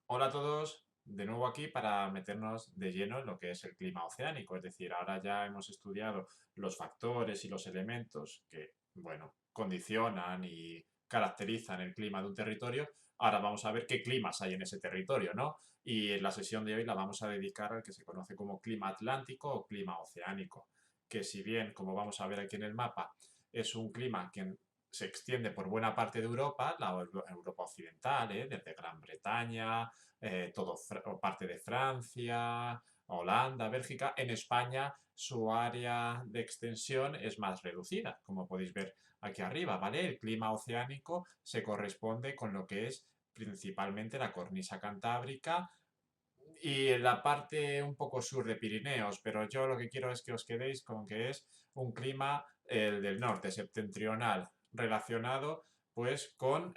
Hola a todos, de nuevo aquí para meternos de lleno en lo que es el clima oceánico, es decir, ahora ya hemos estudiado los factores y los elementos que, bueno, condicionan y caracterizan el clima de un territorio. Ahora vamos a ver qué climas hay en ese territorio, ¿no? Y en la sesión de hoy la vamos a dedicar al que se conoce como clima atlántico o clima oceánico, que si bien, como vamos a ver aquí en el mapa, es un clima que se extiende por buena parte de Europa, la Europa occidental, desde Gran Bretaña, o parte de Francia, Holanda, Bélgica. En España su área de extensión es más reducida, como podéis ver aquí arriba, ¿vale? El clima oceánico se corresponde con lo que es principalmente la cornisa cantábrica y la parte un poco sur de Pirineos, pero yo lo que quiero es que os quedéis con que es un clima el del norte, septentrional, relacionado pues con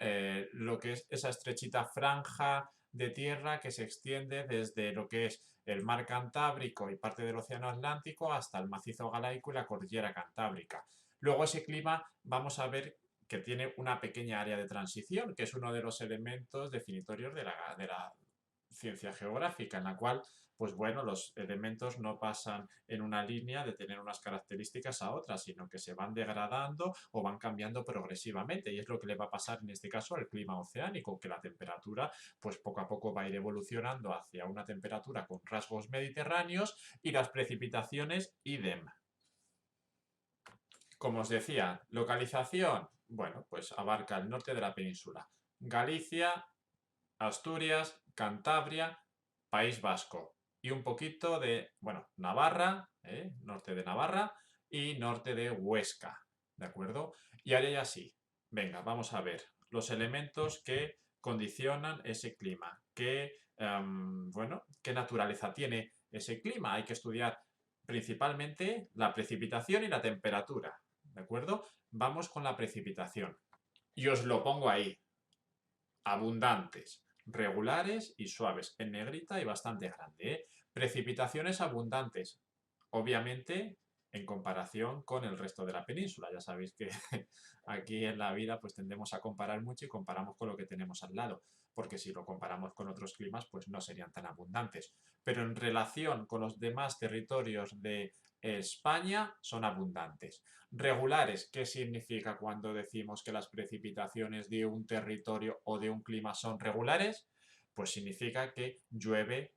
lo que es esa estrechita franja de tierra que se extiende desde lo que es el mar Cantábrico y parte del Océano Atlántico hasta el macizo galaico y la cordillera Cantábrica. Luego ese clima vamos a ver que tiene una pequeña área de transición, que es uno de los elementos definitorios de la ciencia geográfica, en la cual, pues bueno, los elementos no pasan en una línea de tener unas características a otras, sino que se van degradando o van cambiando progresivamente. Y es lo que le va a pasar en este caso al clima oceánico, que la temperatura, pues poco a poco va a ir evolucionando hacia una temperatura con rasgos mediterráneos y las precipitaciones idem. Como os decía, localización, bueno, pues abarca el norte de la península. Galicia, Asturias, Cantabria, País Vasco y un poquito de, bueno, Navarra, norte de Navarra y norte de Huesca, ¿de acuerdo? Y haré así. Venga, vamos a ver los elementos que condicionan ese clima. Bueno, ¿qué naturaleza tiene ese clima? Hay que estudiar principalmente la precipitación y la temperatura, ¿de acuerdo? Vamos con la precipitación. Y os lo pongo ahí, abundantes, regulares y suaves, en negrita y bastante grande, ¿eh? Precipitaciones abundantes, obviamente en comparación con el resto de la península. Ya sabéis que aquí en la vida pues tendemos a comparar mucho y comparamos con lo que tenemos al lado, porque si lo comparamos con otros climas pues no serían tan abundantes. Pero en relación con los demás territorios de España son abundantes. Regulares, ¿qué significa cuando decimos que las precipitaciones de un territorio o de un clima son regulares? Pues significa que llueve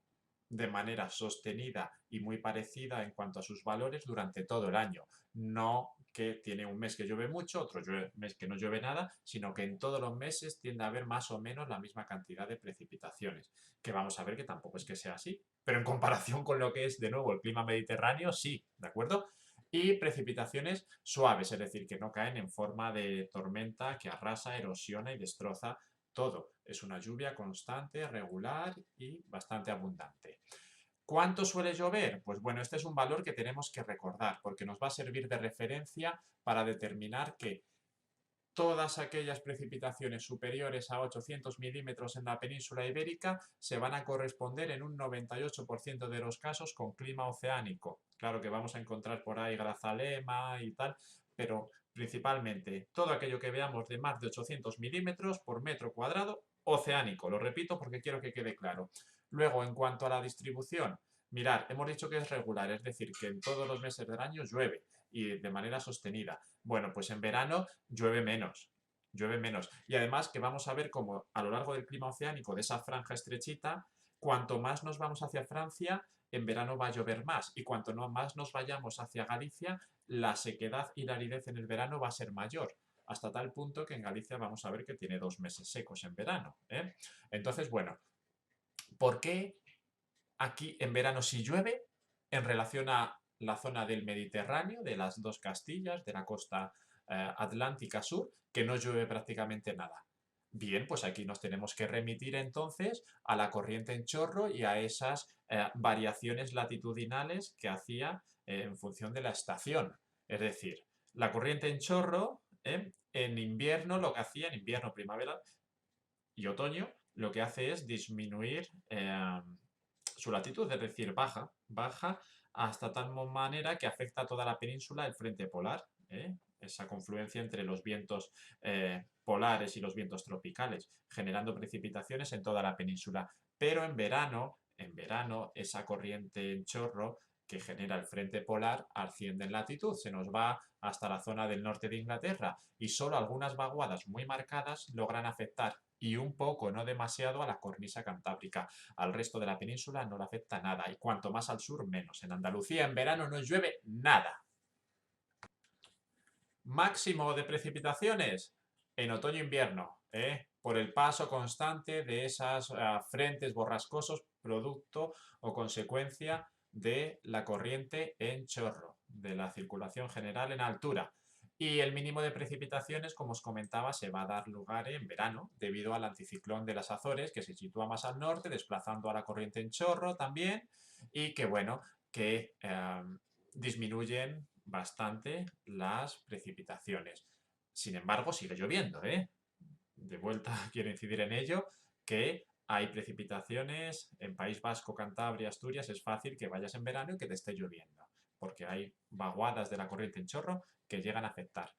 de manera sostenida y muy parecida en cuanto a sus valores durante todo el año. No que tiene un mes que llueve mucho, otro mes que no llueve nada, sino que en todos los meses tiende a haber más o menos la misma cantidad de precipitaciones, que vamos a ver que tampoco es que sea así, pero en comparación con lo que es de nuevo el clima mediterráneo, sí, ¿de acuerdo? Y precipitaciones suaves, es decir, que no caen en forma de tormenta que arrasa, erosiona y destroza todo. Es una lluvia constante, regular y bastante abundante. ¿Cuánto suele llover? Pues bueno, este es un valor que tenemos que recordar porque nos va a servir de referencia para determinar que todas aquellas precipitaciones superiores a 800 milímetros en la península ibérica se van a corresponder en un 98% de los casos con clima oceánico. Claro que vamos a encontrar por ahí Grazalema y tal, pero principalmente todo aquello que veamos de más de 800 milímetros por metro cuadrado, oceánico. Lo repito porque quiero que quede claro. Luego, en cuanto a la distribución, mirad, hemos dicho que es regular, es decir, que en todos los meses del año llueve y de manera sostenida. Bueno, pues en verano llueve menos, llueve menos. Y además que vamos a ver cómo a lo largo del clima oceánico de esa franja estrechita, cuanto más nos vamos hacia Francia, en verano va a llover más. Y cuanto más nos vayamos hacia Galicia, la sequedad y la aridez en el verano va a ser mayor. Hasta tal punto que en Galicia vamos a ver que tiene 2 meses secos en verano, ¿eh? Entonces, bueno, ¿por qué aquí en verano sí llueve en relación a la zona del Mediterráneo, de las dos Castillas, de la costa atlántica sur, que no llueve prácticamente nada? Bien, pues aquí nos tenemos que remitir entonces a la corriente en chorro y a esas variaciones latitudinales que hacía en función de la estación. Es decir, la corriente en chorro, en invierno lo que hacía, en invierno, primavera y otoño, lo que hace es disminuir su latitud, es decir, baja hasta tal manera que afecta a toda la península el frente polar, esa confluencia entre los vientos polares y los vientos tropicales, generando precipitaciones en toda la península. Pero en verano, esa corriente en chorro que genera el frente polar asciende en latitud, se nos va hasta la zona del norte de Inglaterra y solo algunas vaguadas muy marcadas logran afectar y un poco, no demasiado, a la cornisa cantábrica. Al resto de la península no le afecta nada y cuanto más al sur, menos. En Andalucía en verano no llueve nada. Máximo de precipitaciones en otoño-invierno, por el paso constante de esas frentes borrascosos producto o consecuencia de la corriente en chorro, de la circulación general en altura. Y el mínimo de precipitaciones, como os comentaba, se va a dar lugar en verano, debido al anticiclón de las Azores, que se sitúa más al norte, desplazando a la corriente en chorro también, y que, bueno, que disminuyen bastante las precipitaciones. Sin embargo, sigue lloviendo, ¿eh? De vuelta quiero incidir en ello, que hay precipitaciones en País Vasco, Cantabria, Asturias, es fácil que vayas en verano y que te esté lloviendo, porque hay vaguadas de la corriente en chorro que llegan a afectar.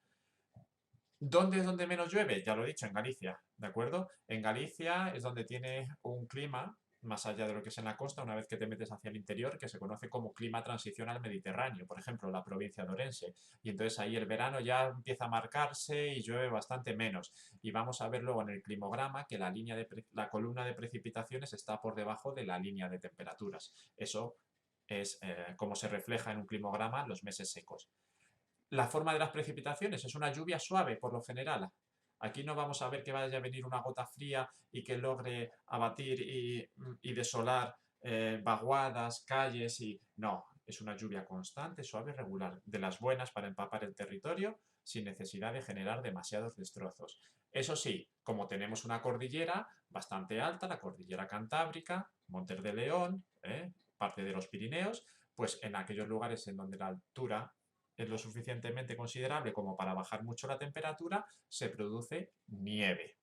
¿Dónde es donde menos llueve? Ya lo he dicho, en Galicia, ¿de acuerdo? En Galicia es donde tiene un clima, más allá de lo que es en la costa, una vez que te metes hacia el interior, que se conoce como clima transición al Mediterráneo, por ejemplo, la provincia de Orense. Y entonces ahí el verano ya empieza a marcarse y llueve bastante menos. Y vamos a ver luego en el climograma que la columna de precipitaciones está por debajo de la línea de temperaturas. Eso es como se refleja en un climograma los meses secos. La forma de las precipitaciones es una lluvia suave por lo general. Aquí no vamos a ver que vaya a venir una gota fría y que logre abatir y desolar vaguadas, calles y... No, es una lluvia constante, suave, regular, de las buenas para empapar el territorio sin necesidad de generar demasiados destrozos. Eso sí, como tenemos una cordillera bastante alta, la cordillera Cantábrica, Montes de León, parte de los Pirineos, pues en aquellos lugares en donde la altura es lo suficientemente considerable como para bajar mucho la temperatura, se produce nieve.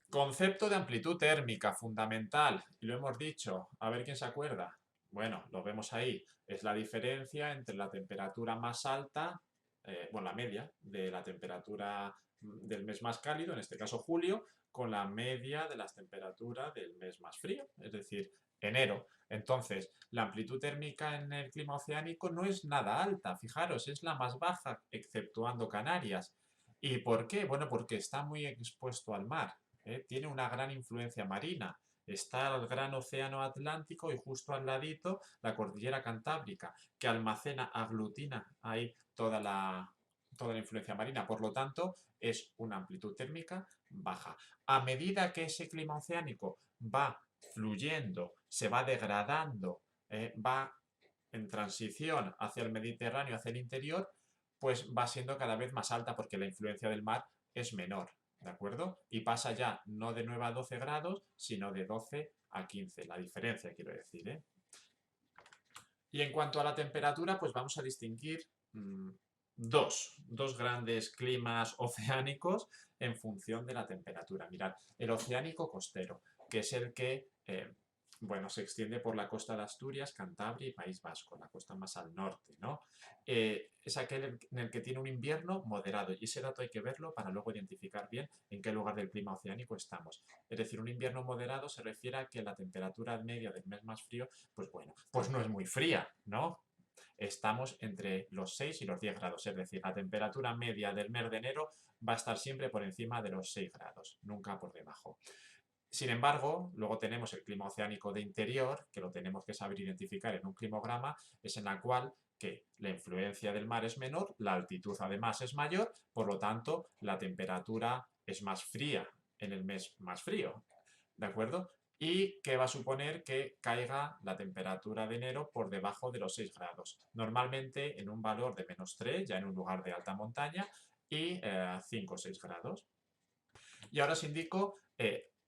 Concepto de amplitud térmica, fundamental, y lo hemos dicho, a ver quién se acuerda. Bueno, lo vemos ahí, es la diferencia entre la temperatura más alta, bueno, la media de la temperatura del mes más cálido, en este caso julio, con la media de las temperaturas del mes más frío, es decir, enero. Entonces, la amplitud térmica en el clima oceánico no es nada alta, fijaros, es la más baja, exceptuando Canarias. ¿Y por qué? Bueno, porque está muy expuesto al mar. Tiene una gran influencia marina. Está el gran océano Atlántico y justo al ladito la cordillera Cantábrica, que almacena, aglutina ahí toda la influencia marina. Por lo tanto, es una amplitud térmica baja. A medida que ese clima oceánico va fluyendo, se va degradando, va en transición hacia el Mediterráneo, hacia el interior, pues va siendo cada vez más alta porque la influencia del mar es menor. ¿De acuerdo? Y pasa ya no de 9 a 12 grados, sino de 12 a 15. La diferencia, quiero decir, ¿eh? Y en cuanto a la temperatura, pues vamos a distinguir dos grandes climas oceánicos en función de la temperatura. Mirad, el oceánico costero, que es el que bueno, se extiende por la costa de Asturias, Cantabria y País Vasco, la costa más al norte, ¿no? Es aquel en el que tiene un invierno moderado y ese dato hay que verlo para luego identificar bien en qué lugar del clima oceánico estamos. Es decir, un invierno moderado se refiere a que la temperatura media del mes más frío, pues bueno, pues no es muy fría, ¿no? Estamos entre los 6 y los 10 grados, es decir, la temperatura media del mes de enero va a estar siempre por encima de los 6 grados, nunca por debajo. Sin embargo, luego tenemos el clima oceánico de interior, que lo tenemos que saber identificar en un climograma, es en la cual que la influencia del mar es menor, la altitud además es mayor, por lo tanto, la temperatura es más fría en el mes más frío, ¿de acuerdo? Y que va a suponer que caiga la temperatura de enero por debajo de los 6 grados, normalmente en un valor de -3, ya en un lugar de alta montaña, y 5 o 6 grados. Y ahora os indico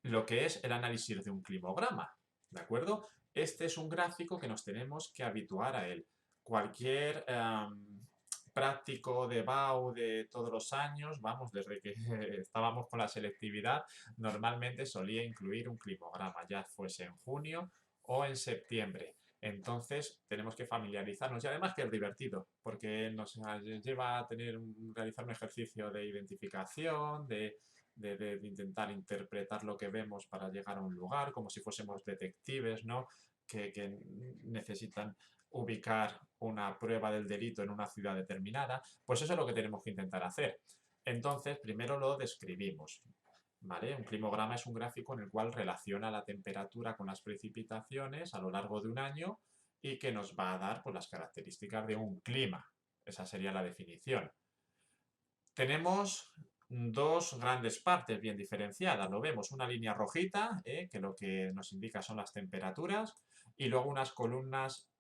lo que es el análisis de un climograma, ¿de acuerdo? Este es un gráfico que nos tenemos que habituar a él. Cualquier práctico de BAU de todos los años, vamos, desde que estábamos con la selectividad, normalmente solía incluir un climograma, ya fuese en junio o en septiembre. Entonces tenemos que familiarizarnos y además que es divertido porque nos lleva a realizar un ejercicio de identificación, de de intentar interpretar lo que vemos para llegar a un lugar, como si fuésemos detectives, ¿no? Que necesitan ubicar una prueba del delito en una ciudad determinada, pues eso es lo que tenemos que intentar hacer. Entonces, primero lo describimos, ¿vale? Un climograma es un gráfico en el cual relaciona la temperatura con las precipitaciones a lo largo de un año y que nos va a dar pues, las características de un clima. Esa sería la definición. Tenemos dos grandes partes bien diferenciadas. Lo vemos, una línea rojita, que lo que nos indica son las temperaturas, y luego unas columnas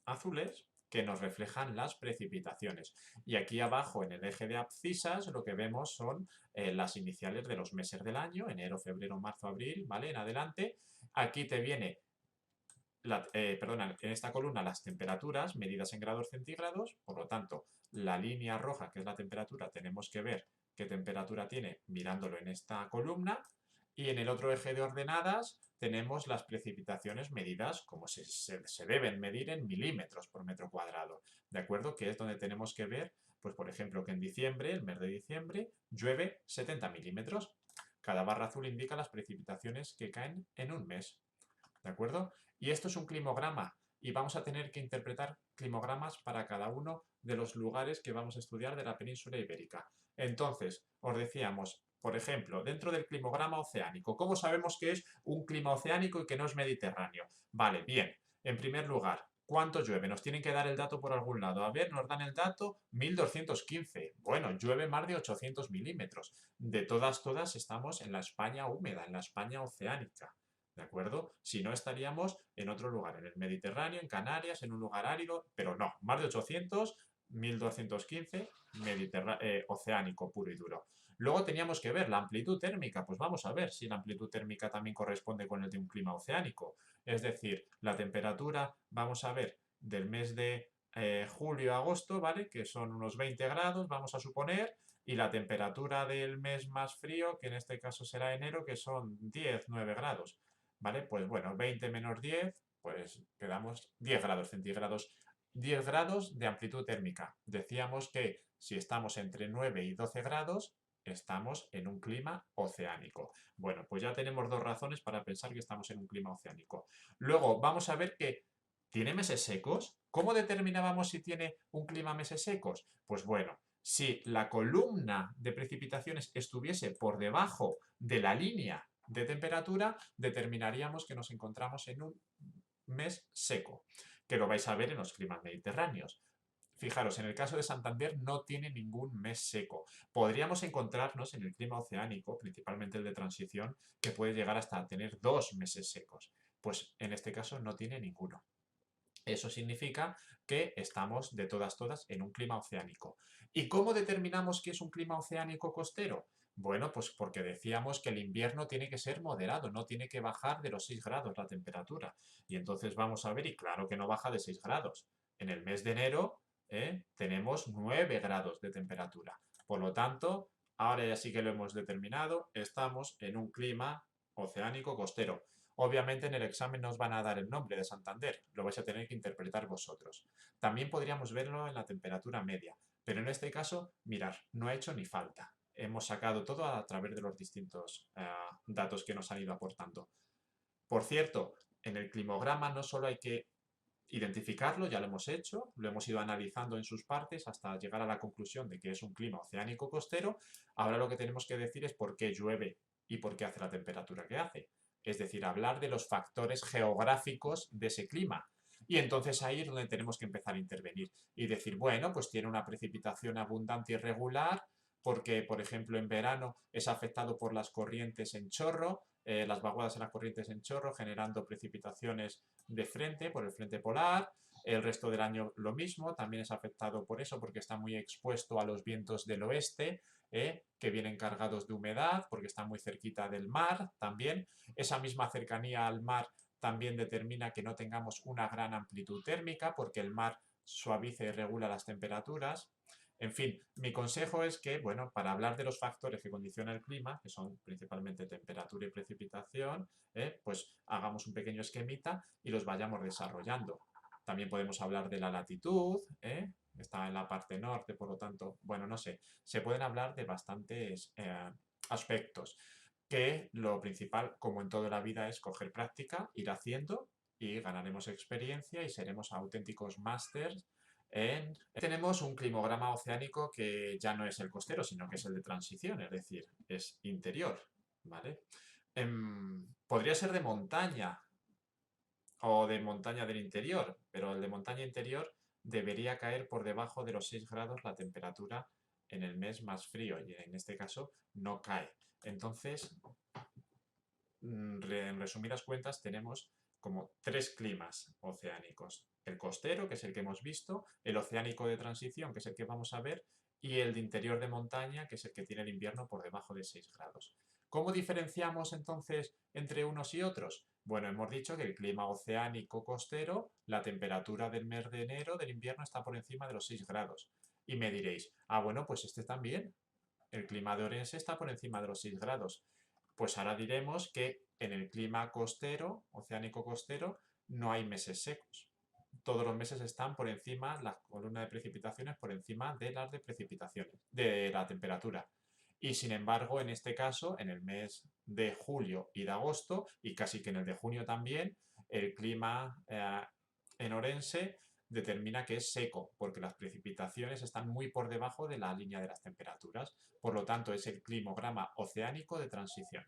azules que nos reflejan las precipitaciones. Y aquí abajo en el eje de abscisas lo que vemos son las iniciales de los meses del año, enero, febrero, marzo, abril, ¿vale? En adelante. Aquí te viene en esta columna las temperaturas medidas en grados centígrados, por lo tanto, la línea roja, que es la temperatura, tenemos que ver qué temperatura tiene mirándolo en esta columna, y en el otro eje de ordenadas tenemos las precipitaciones medidas como se deben medir en milímetros por metro cuadrado, ¿de acuerdo? Que es donde tenemos que ver, pues por ejemplo, que en diciembre, el mes de diciembre, llueve 70 milímetros. Cada barra azul indica las precipitaciones que caen en un mes, ¿de acuerdo? Y esto es un climograma y vamos a tener que interpretar climogramas para cada uno de los lugares que vamos a estudiar de la península ibérica. Entonces, os decíamos, por ejemplo, dentro del climograma oceánico, ¿cómo sabemos que es un clima oceánico y que no es mediterráneo? Vale, bien. En primer lugar, ¿cuánto llueve? Nos tienen que dar el dato por algún lado. A ver, nos dan el dato 1215. Bueno, llueve más de 800 milímetros. De todas estamos en la España húmeda, en la España oceánica. ¿De acuerdo? Si no, estaríamos en otro lugar, en el Mediterráneo, en Canarias, en un lugar árido, pero no, más de 800, 1215, oceánico puro y duro. Luego teníamos que ver la amplitud térmica, pues vamos a ver si la amplitud térmica también corresponde con el de un clima oceánico. Es decir, la temperatura, vamos a ver, del mes de julio a agosto, ¿vale? Que son unos 20 grados, vamos a suponer, y la temperatura del mes más frío, que en este caso será enero, que son 10, 9 grados. ¿Vale? Pues bueno, 20 menos 10, pues quedamos 10 grados centígrados. 10 grados de amplitud térmica. Decíamos que si estamos entre 9 y 12 grados, estamos en un clima oceánico. Bueno, pues ya tenemos dos razones para pensar que estamos en un clima oceánico. Luego, vamos a ver que ¿tiene meses secos? ¿Cómo determinábamos si tiene un clima meses secos? Pues bueno, si la columna de precipitaciones estuviese por debajo de la línea de temperatura, determinaríamos que nos encontramos en un mes seco, que lo vais a ver en los climas mediterráneos. Fijaros, en el caso de Santander no tiene ningún mes seco. Podríamos encontrarnos en el clima oceánico, principalmente el de transición, que puede llegar hasta tener 2 meses secos. Pues en este caso no tiene ninguno. Eso significa que estamos de todas en un clima oceánico. ¿Y cómo determinamos que es un clima oceánico costero? Bueno, pues porque decíamos que el invierno tiene que ser moderado, no tiene que bajar de los 6 grados la temperatura. Y entonces vamos a ver, y claro que no baja de 6 grados. En el mes de enero tenemos 9 grados de temperatura. Por lo tanto, ahora ya sí que lo hemos determinado, estamos en un clima oceánico costero. Obviamente en el examen no os van a dar el nombre de Santander, lo vais a tener que interpretar vosotros. También podríamos verlo en la temperatura media, pero en este caso, mirad, no ha hecho ni falta. Hemos sacado todo a través de los distintos datos que nos han ido aportando. Por cierto, en el climograma no solo hay que identificarlo, ya lo hemos hecho, lo hemos ido analizando en sus partes hasta llegar a la conclusión de que es un clima oceánico costero. Ahora lo que tenemos que decir es por qué llueve y por qué hace la temperatura que hace. Es decir, hablar de los factores geográficos de ese clima. Y entonces ahí es donde tenemos que empezar a intervenir y decir, bueno, pues tiene una precipitación abundante y regular porque, por ejemplo, en verano es afectado por las corrientes en chorro, las vaguadas en las corrientes en chorro, generando precipitaciones de frente, por el frente polar. El resto del año lo mismo, también es afectado por eso, porque está muy expuesto a los vientos del oeste, que vienen cargados de humedad, porque está muy cerquita del mar también. Esa misma cercanía al mar también determina que no tengamos una gran amplitud térmica, porque el mar suaviza y regula las temperaturas. En fin, mi consejo es que, bueno, para hablar de los factores que condicionan el clima, que son principalmente temperatura y precipitación, pues hagamos un pequeño esquemita y los vayamos desarrollando. También podemos hablar de la latitud, está en la parte norte, por lo tanto, bueno, no sé, se pueden hablar de bastantes aspectos. Que lo principal, como en toda la vida, es coger práctica, ir haciendo y ganaremos experiencia y seremos auténticos másters tenemos un climograma oceánico que ya no es el costero, sino que es el de transición, es decir, es interior, ¿vale? Podría ser de montaña o de montaña del interior, pero el de montaña interior debería caer por debajo de los 6 grados la temperatura en el mes más frío y en este caso no cae. Entonces, en resumidas cuentas, tenemos como 3 climas oceánicos. El costero, que es el que hemos visto, el oceánico de transición, que es el que vamos a ver, y el de interior de montaña, que es el que tiene el invierno por debajo de 6 grados. ¿Cómo diferenciamos entonces entre unos y otros? Bueno, hemos dicho que el clima oceánico costero, la temperatura del mes de enero del invierno está por encima de los 6 grados. Y me diréis, ah, bueno, pues este también. El clima de Orense está por encima de los 6 grados. Pues ahora diremos que en el clima costero, oceánico costero, no hay meses secos. Todos los meses están por encima, la columna de precipitaciones por encima de las de precipitaciones, de la temperatura. Y sin embargo, en este caso, en el mes de julio y de agosto, y casi que en el de junio también, el clima en Orense determina que es seco, porque las precipitaciones están muy por debajo de la línea de las temperaturas. Por lo tanto, es el climograma oceánico de transición.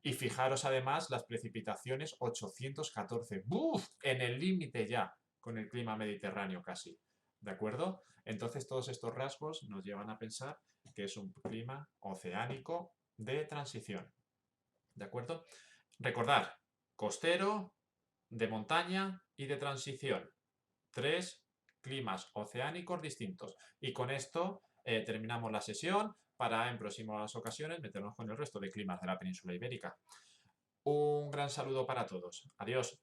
Y fijaros además las precipitaciones 814. ¡Buf! En el límite ya con el clima mediterráneo casi. ¿De acuerdo? Entonces todos estos rasgos nos llevan a pensar que es un clima oceánico de transición. ¿De acuerdo? Recordar, costero, de montaña y de transición. 3 climas oceánicos distintos. Y con esto terminamos la sesión para en próximas ocasiones meternos con el resto de climas de la península ibérica. Un gran saludo para todos. Adiós.